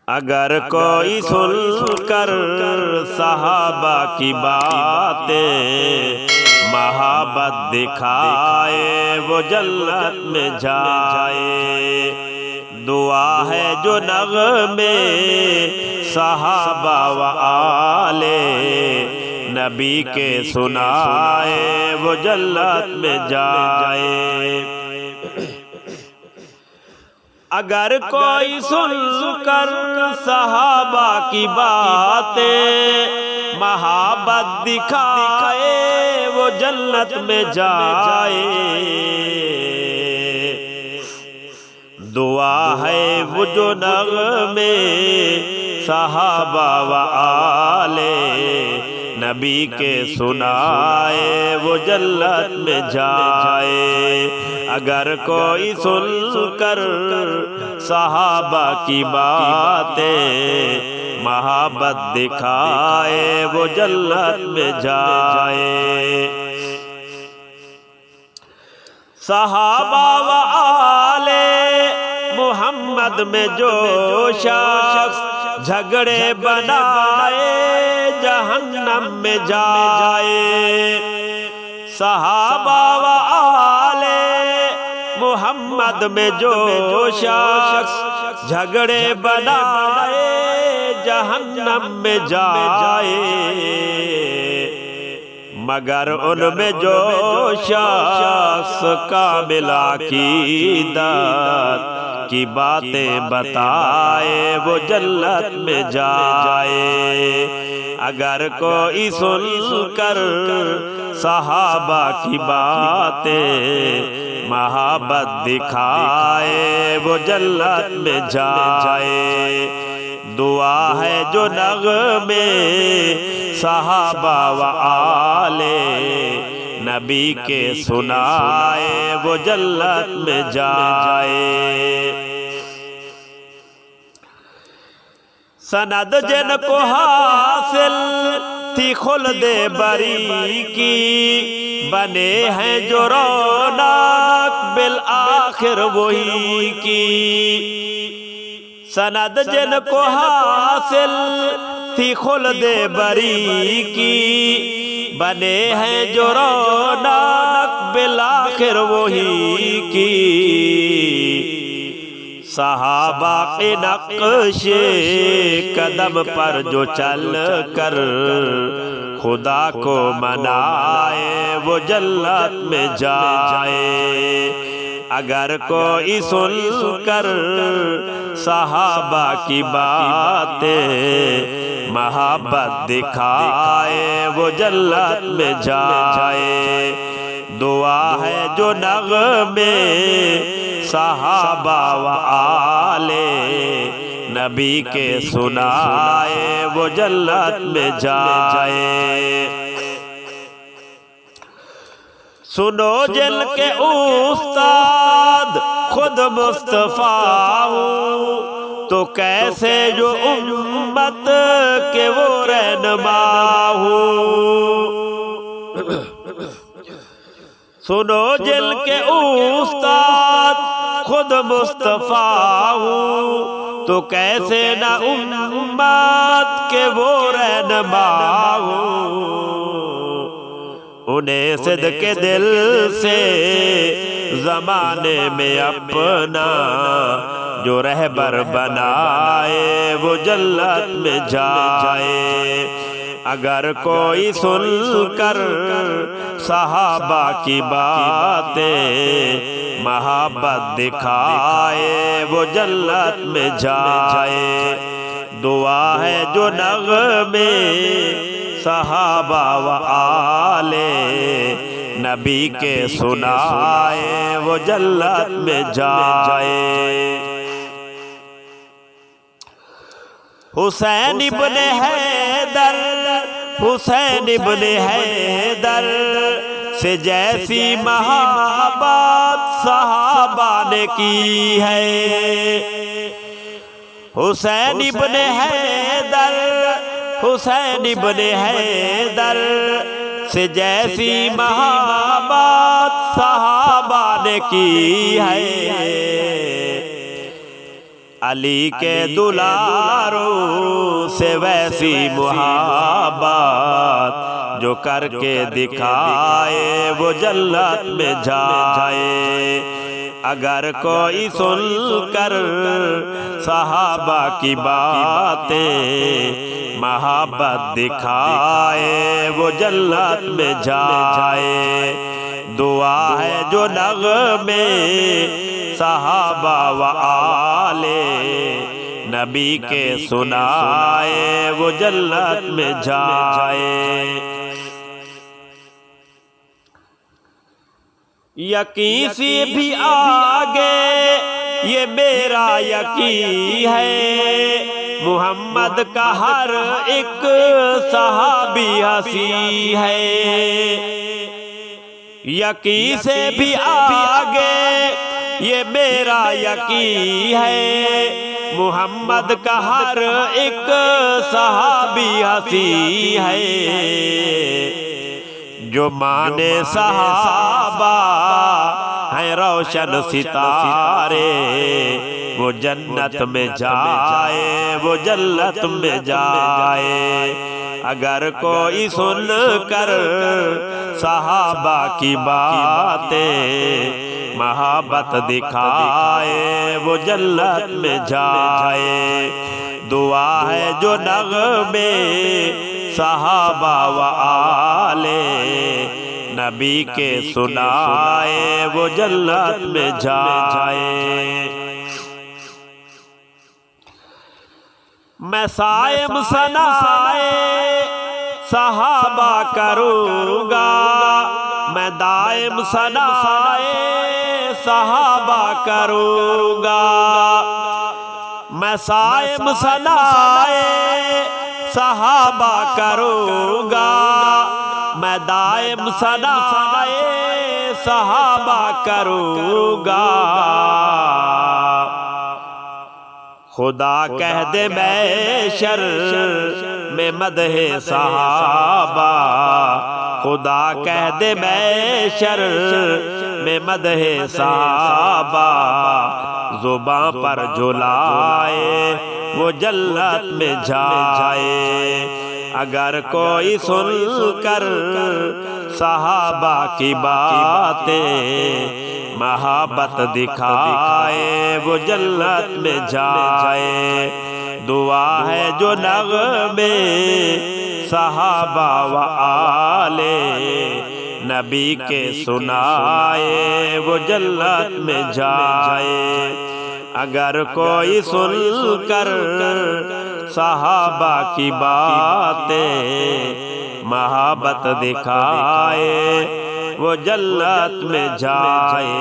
اگر کوئی سن کر صحابہ کی باتیں محبت دکھائے وہ جنت میں جائے۔ دعا ہے جو نغمے صحابہ و آل نبی کے سنائے وہ جنت میں جائے۔ اگر کوئی سن کر صحابہ کی باتیں محبت دکھائے وہ جنت میں جائے۔ دعا ہے وہ جو نغمے صحابہ و آل نبی کے سنائے وہ جنت میں جائے۔ اگر کوئی سن کر صحابہ کی باتیں محبت دکھائے وہ جنت میں جائے۔ صحابہ و آل محمد میں جو شخص جھگڑے بنائے جہنم میں جائے۔ صحابہ و آل محمد میں جو شخص جھگڑے بنائے جہنم میں جائے۔ مگر ان میں جو شخص کامل عقیدت کی باتیں بتائے وہ جنت میں جائے۔ اگر کوئی سن کر صحابہ کی باتیں محبت دکھائے وہ جنت میں جائے۔ دعا ہے جو نغمے صحابہ و آل نبی کے سنائے وہ جنت میں جائے۔ سند جن کو حاصل تھی خلد بری کی بنے ہیں جو رونق بالآخر وہی کی۔ سند جن کو حاصل تھی خلد بری کی بنے ہیں جو رونق بالآخر وہی کی۔ صحابہ کے نقش قدم پر جو چل کر خدا کو منائے وہ جنت میں جائے۔ اگر کوئی سن کر صحابہ کی باتیں محبت دکھائے وہ جنت میں جائے۔ دعا ہے جو نغمے صحابہ و آل نبی کے سنائے وہ جنت میں جائے۔ سنو جن کے استاد خود مصطفیٰ ہوں تو کیسے جو امت کے وہ رہنما ہوں۔ سنو جن کے استاد خود مصطفیٰ ہوں تو کیسے نہ امت کے وہ رہنما ہوں۔ انہیں صدق دل سے زمانے میں اپنا جو رہبر بنائے وہ جنت میں جائے۔ اگر کوئی سن کر صحابہ کی باتیں محبت دکھائے وہ جنت میں جائے۔ دعا ہے جو نغمے صحابہ و آل نبی کے سنائے وہ جنت میں جائے۔ حسین ابن حیدر حسین ابن حیدر سے جیسی محبت صحابہ نے کی ہے۔ حسین ابن حیدر حسین ابن حیدر سے جیسی محبت صحابہ نے کی ہے۔ علی کے دلاروں سے ویسی محبت جو کر کے دکھائے وہ جنت میں جائے۔ اگر کوئی سن کر صحابہ کی باتیں محبت دکھائے وہ جنت میں جائے۔ دعا ہے جو نغمے صحابہ و آل نبی کے سنائے وہ جنت میں جائے۔ یقین سے بھی آگے یہ میرا یقین ہے، محمد کا ہر ایک صحابی ہنسی ہے۔ یقین سے بھی آگے یہ میرا یقین ہے، محمد کا ہر ایک صحابی ہنسی ہے۔ جو مانے صحابہ ہیں روشن ستارے وہ جنت میں جائے وہ جنت میں جائے۔ اگر کوئی سن کر صحابہ کی باتیں محبت دکھائے وہ جنت میں جائے۔ دعا ہے جو نغمے صحابہ و آل نبی کے سنائے وہ جنت میں جائے۔ میں سائم ثنائے صحابہ کروں گا، میں دائم ثنائے صحابہ کروں گا۔ میں سائم ثنائے صحابہ کروں گا، میں دائم ثنائے صحابہ کروں گا۔ خدا کہہ دے محشر میں مدح صحابہ، خدا کہہ دے محشر میں مدح صحابہ، زباں پر جو لائے وہ جنت میں جائے۔ اگر کوئی سن کر صحابہ کی باتیں محبت دکھائے وہ جنت میں جائے۔ دعا ہے جو نغمے صحابہ و آل نبی کے سنائے وہ جنت میں جائے۔ اگر کوئی سن کر صحابہ کی باتیں محبت دکھائے وہ جنت میں جائے۔